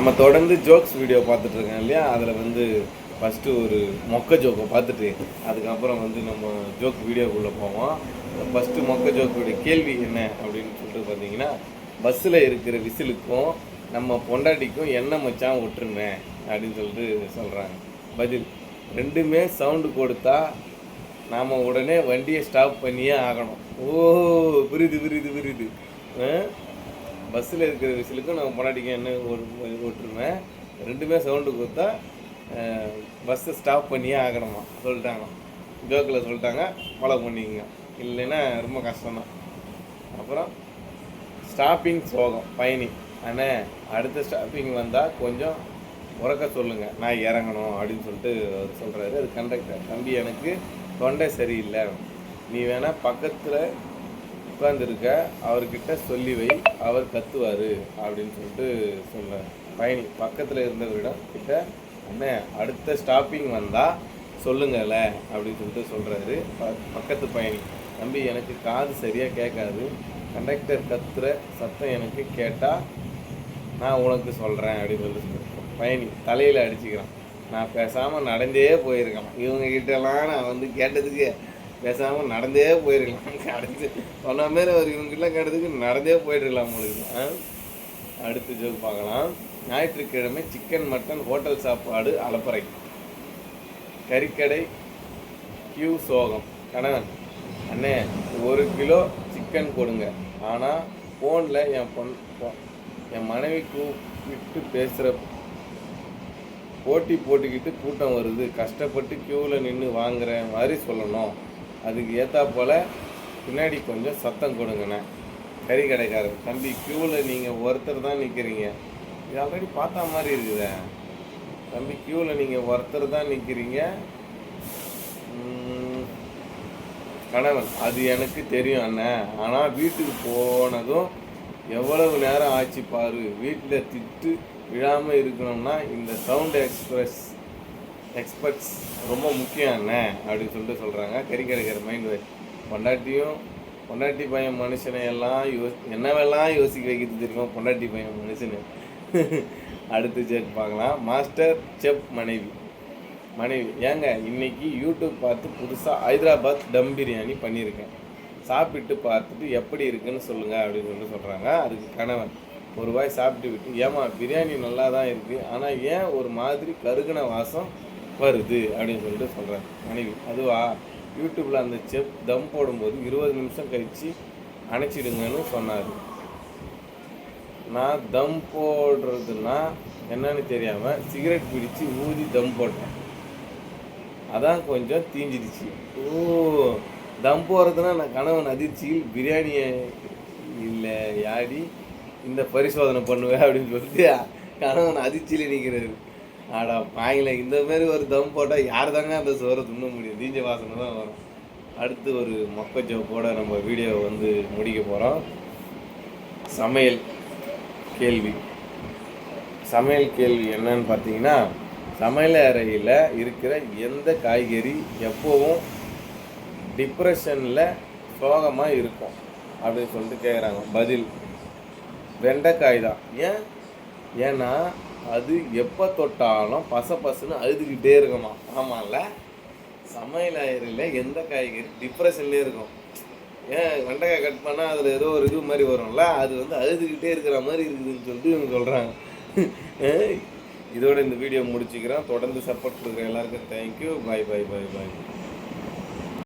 நம்ம தொடர்ந்து jokes video பார்த்துட்ருக்கோம் இல்லையா, அதில் வந்து ஃபஸ்ட்டு ஒரு மொக்க ஜோக்கை பார்த்துட்டு அதுக்கப்புறம் வந்து நம்ம ஜோக் வீடியோக்குள்ளே போவோம். ஃபஸ்ட்டு மொக்க ஜோக்குடைய கேள்வி என்ன அப்படின்னு சொல்லிட்டு பார்த்தீங்கன்னா, பஸ்ஸில் இருக்கிற விசிலுக்கும் நம்ம பொண்டாட்டிக்கும் என்ன மச்சான் விட்டுருங்க அப்படின்னு சொல்லிட்டு சொல்கிறாங்க. பதில், ரெண்டுமே சவுண்டு கொடுத்தா நாம் உடனே வண்டியை ஸ்டாப் பண்ணியே ஆகணும். ஓ, புரியுது. பஸ்ஸில் இருக்கிற விசிலுக்கும் நம்ம பொண்டாட்டிக்கும் என்ன விட்டுருவேன், ரெண்டுமே சவுண்டு கொடுத்தா பஸ்ஸை ஸ்டாப் பண்ணியே ஆகணுமா சொல்லிட்டாங்க. ஜோக்கில் சொல்லிட்டாங்க, ஃபாலோ பண்ணிக்கங்க, இல்லைன்னா ரொம்ப கஷ்டம்தான். அப்புறம் ஸ்டாப்பிங் சோகம் பயணி, அண்ணே அடுத்த ஸ்டாப்பிங் வந்தால் கொஞ்சம் உறக்க சொல்லுங்கள், நான் இறங்கணும் அப்படின்னு சொல்லிட்டு அவர் சொல்கிறாரு. அது கண்டக்டர், தம்பி எனக்கு தொண்டை சரியில்லை, நீ வேணால் பக்கத்தில் உட்காந்துருக்க, அவர்கிட்ட சொல்லி வை, அவர் கத்துவார் அப்படின்னு சொல்லிட்டு சொல்கிறார். பயணி பக்கத்தில் இருந்தவரிடம் கிட்ட, அண்ணே அடுத்த ஸ்டாப்பிங் வந்தால் சொல்லுங்கள்ல அப்படின்னு சொல்லிட்டு சொல்கிறாரு. பக்கத்து பயணி, தம்பி எனக்கு காது சரியாக கேட்காது, கண்டக்டர் கத்துற சத்தம் எனக்கு கேட்டால் நான் உனக்கு சொல்கிறேன் அப்படின்னு சொல்லிட்டு பயணி தலையில் அடிச்சுக்கிறான். நான் பேசாமல் நடந்தே போயிருக்கலாம், இவங்ககிட்டலாம் நான் வந்து கேட்டதுக்கு பேசாமல் நடந்தே போயிருக்கலாம், அடைஞ்சு சொன்ன மாரி அவர் இவங்ககிட்டலாம் கேட்டதுக்கு நடந்தே போயிட்டுருக்கலாம் உங்களுக்கு. அடுத்த ஜோக் பார்க்கலாம். ஞாயிற்றுக்கிழமை சிக்கன் மட்டன் ஹோட்டல் சாப்பாடு அலப்பறை. கறிக்கடை கியூ சோகம். கணவன், அண்ணே 1 கிலோ சிக்கன் கொடுங்க, ஆனால் ஃபோனில் என் மனைவி கூப்பிட்டு பேசுகிற போட்டிக்கிட்டு கூட்டம் வருது, கஷ்டப்பட்டு க்யூவில் நின்று வாங்குற மாதிரி சொல்லணும், அதுக்கு ஏற்றா போல் பின்னாடி கொஞ்சம் சத்தம் கொடுங்கண்ணே. கறி கடைக்காரர், தம்பி க்யூவில் நீங்கள் ஒருத்தர் தான் நிற்கிறீங்க, இது ஆல்ரெடி பார்த்தா மாதிரி இருக்குதே, தம்பி க்யூவில் நீங்கள் ஒருத்தர் தான் நிற்கிறீங்க. கணவன், அது எனக்கு தெரியும் அண்ணன், ஆனால் வீட்டுக்கு போனதும் எவ்வளவு நேரம் ஆச்சு பாரு, வீட்டில் திட்டு விழாமல் இருக்கணும்னா இந்த சவுண்ட் எக்ஸ்பர்ட்ஸ் ரொம்ப முக்கியம் அண்ணன் அப்படின்னு சொல்லிட்டு சொல்கிறாங்க. கறி கிடைக்கிற மைண்ட் வே. பொண்டாட்டி பையன் மனுஷனை எல்லாம் என்னவெல்லாம் யோசிக்க வைக்கிறது தெரியுமா பொண்டாட்டி பையன் மனுஷனு. அடுத்து ஜெக் பார்க்கலாம். மாஸ்டர் செஃப் மனைவி, ஏங்க இன்னைக்கு யூடியூப் பார்த்து புதுசாக ஹைதராபாத் தம் பிரியாணி பண்ணியிருக்கேன், சாப்பிட்டு பார்த்துட்டு எப்படி இருக்குன்னு சொல்லுங்கள் அப்படின்னு சொல்லிட்டு சொல்கிறாங்க. அதுக்கு கணவன் ஒரு வாய் சாப்பிட்டு விட்டு, ஏமா பிரியாணி நல்லா தான் இருக்குது, ஆனால் ஏன் ஒரு மாதிரி கருகின வாசம் வருது அப்படின்னு சொல்லிட்டு சொல்கிறாங்க. மனைவி, அதுவா யூடியூப்பில் அந்த செஃப் தம் போடும்போது 20 நிமிஷம் கழித்து அணைச்சிடுங்கன்னு சொன்னார், நான் தம் போடுறதுன்னா என்னன்னு தெரியாமல் சிகரெட் பிடிச்சி ஊதி தம் போட்டேன், அதான் கொஞ்சம் தீஞ்சிடுச்சு. ஓ, தம் போடுறதுன்னா நான் கணவன் அதிர்ச்சியில் பிரியாணியை இல்லை யாடி இந்த பரிசோதனை பண்ணுவேன் அப்படின்னு சொல்லிட்டு கணவன் அதிர்ச்சியில் நிற்கிறாரு. ஆடா பாயில, இந்த மாதிரி ஒரு தம் போட்டால் யார் தாங்க அந்த சோறை துண்ண முடியும், தீஞ்ச வாசனை தான் வரும். அடுத்து ஒரு மொக்க ஜோக்கோட நம்ம வீடியோவை வந்து முடிக்க போகிறோம். சமையல் கேள்வி என்னன்னு பார்த்தீங்கன்னா, சமையல் அறையில் இருக்கிற எந்த காய்கறி எப்போவும் டிப்ரெஷனில் சோகமாக இருக்கும் அப்படின்னு சொல்லிட்டு கேட்குறாங்க. பதில், வெண்டைக்காய் தான். ஏன்னா அது எப்போ தொட்டாலும் பசன்னு அழுதுகிட்டே இருக்குமா. ஆமாம்ல, சமையல் அறையில் எந்த காய்கறி டிப்ரெஷன்லேயே இருக்கும். ஏன் வெண்டைக்காய் கட் பண்ணால் அதில் ஏதோ ஒரு இது மாதிரி வரும்ல, அது வந்து அழுதுகிட்டே இருக்கிற மாதிரி இருக்குதுன்னு சொல்லிட்டு இவங்க சொல்கிறாங்க. இதோட இந்த வீடியோ முடிச்சுக்கிறேன். தொடர்ந்து சப்போர்ட் கொடுக்குற எல்லாருக்கும் தேங்க்யூ. பாய்.